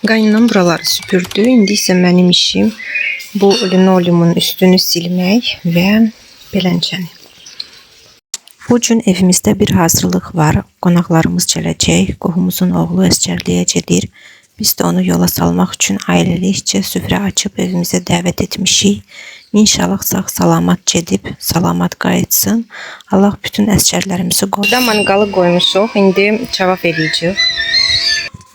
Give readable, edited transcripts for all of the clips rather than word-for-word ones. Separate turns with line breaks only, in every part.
Qaynanam buraları süpürdü. İndi isə mənim işim bu linolyumun üstünü silmək və beləncəni. Bu gün evimizdə bir hazırlıq var. Qonaqlarımız gələcək. Qohumuzun oğlu əsgərliyə gedir. Biz də onu yola salmaq üçün ailəlikcə süfrə açıb evimizə dəvət etmişik. İnşallah sağ-salamat gedib, salamat qayıtsın. Allah bütün əsgərlərimizi qorusun. Burada manqalı qoymuşuq. İndi cavab eləyəcək.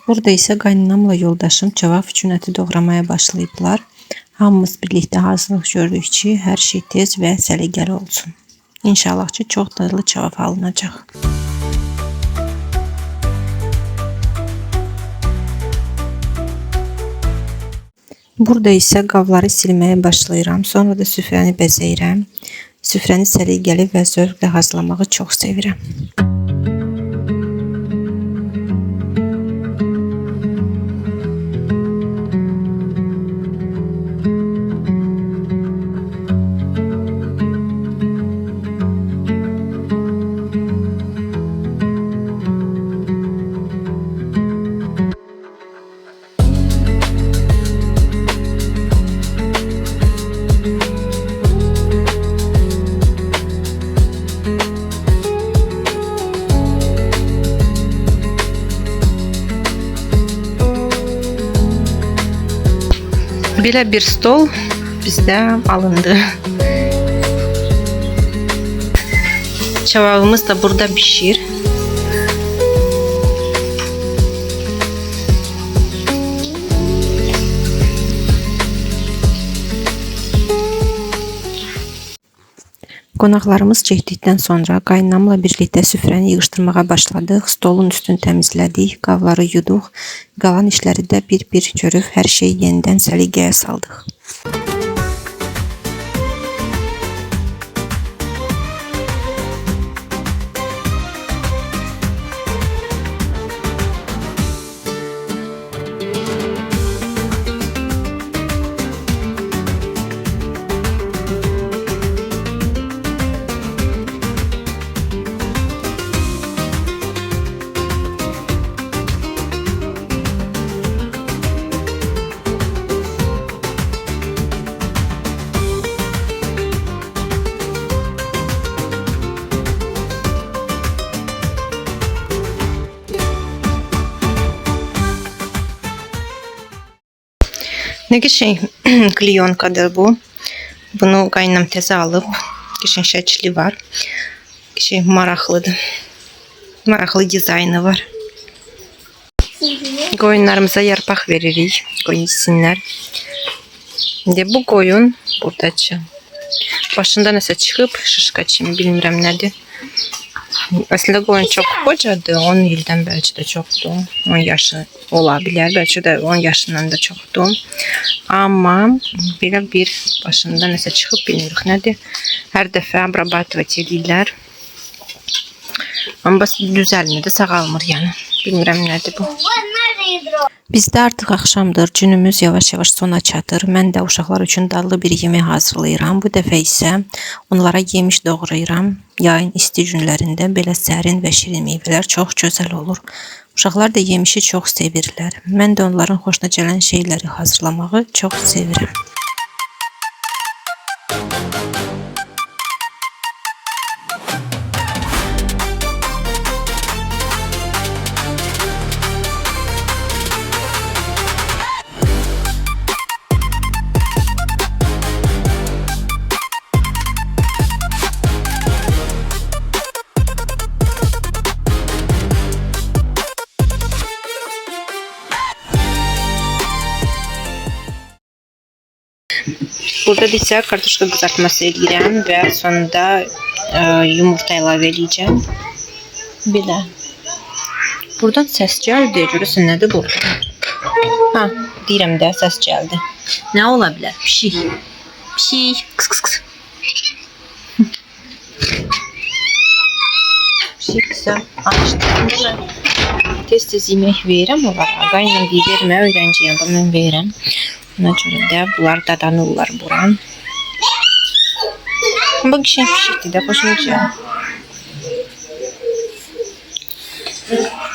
Burada isə qaynanamla yoldaşım cavab üçün əti doğramaya başlayıblar. Hamımız birlikdə hazırlıq gördük ki, hər şey tez və səliqəli olsun. İnşallah ki, çox dadlı cavab alınacaq. Burada isə qabları silməyə başlayıram. Sonra da süfrəni bəzəyirəm. Süfrəni səliqəli və zövqlə hazırlamağı çox sevirəm. Belə bir stol bizdə alındı. Çavağımız da burada pişir. Qonaqlarımız getdikdən sonra qaynanamla birlikdə süfrəni yığışdırmağa başladıq. Stolun üstünü təmizlədik, qabları yuduq. Qalan işləri də bir-bir görüb hər şeyi yenidən səliqəyə saldıq. Ne geçen kliyonkadır bu. Bunu qaynam təzə alıb. Geçen şəkli var. Geçen maraqlıdır. Maraqlı dizaynı var. Qoyunlarımıza yarpaq veririk. Qoyun yesinlər. İndi bu qoyun buradaca. Başında nəsə çıxıb şişka kimi bilmirəm nədir. Aslında qoyun çox qocadır. 10 ildən bəlkə də çoxdur. 10 yaşı ola bilər. Bəlkə də 10 yaşından da çoxdur. Amma belə bir başında nəsə çıxıb bilmirik nədir. Hər dəfə abrabatovat edirlər. Amma düzəlmir, sağalmır yəni. Bilmirəm nədir bu. Bizdə artıq axşamdır. Günümüz yavaş-yavaş sona çatır. Mən də uşaqlar üçün dadlı bir yemək hazırlayıram. Bu dəfə isə onlara yemiş doğrayıram. Yayın isti günlərində belə sərin və şirin meyvələr çox gözəl olur. Uşaqlar da yemişi çox sevirlər. Mən də onların xoşuna gələn şeyləri hazırlamağı çox sevirəm. Burada isə kartuşka qızartması edirəm və sonunda yumurta əlavə edəcəm. Belə. Buradan səs gəldi. Görürsən nədir burada? Ha, deyirəm də səs gəldi. Nə ola bilər? Pişik. Pişik. Qıs qıs qıs. Pişik isə açdım. Tez-tez yemək verirəm onlara. Qaynanam deyir, vermə, öyrənciyəm, mən verirəm. Ona görə də bunlar dadanırlar bura. Bu kişinin pişikdir də, xoşuma gəlir.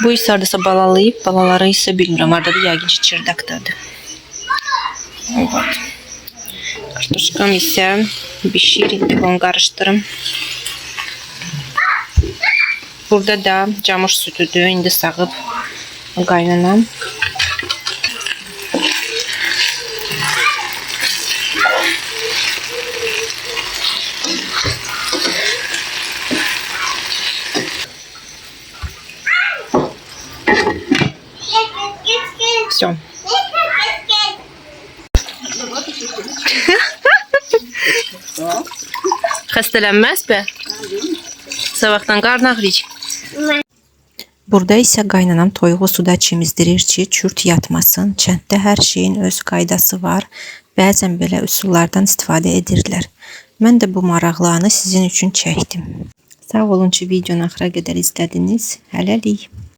Bu isə hardasa balalayıb, balaları isə bilmirəm. Hardadır, yəqin ki, çirdəkdədir. Evet. Kartuşkam isə bişir. İndi bunu qarışdırım. Burada da camış sütüdür. İndi sağıb qaynanam. Все. Xəstələnməz bə? Sabahdan qarın ağrıyacaq. Burada isə qaynanam toyuğu suda çimizdirir ki, çürt yatmasın. Kənddə hər şeyin öz qaydası var. Bəzən belə üsullardan istifadə edirlər. Mən də bu maraqlı anı sizin üçün çəkdim. Sağ olun ki, videonu axıra qədər izlədiniz. Hələlik.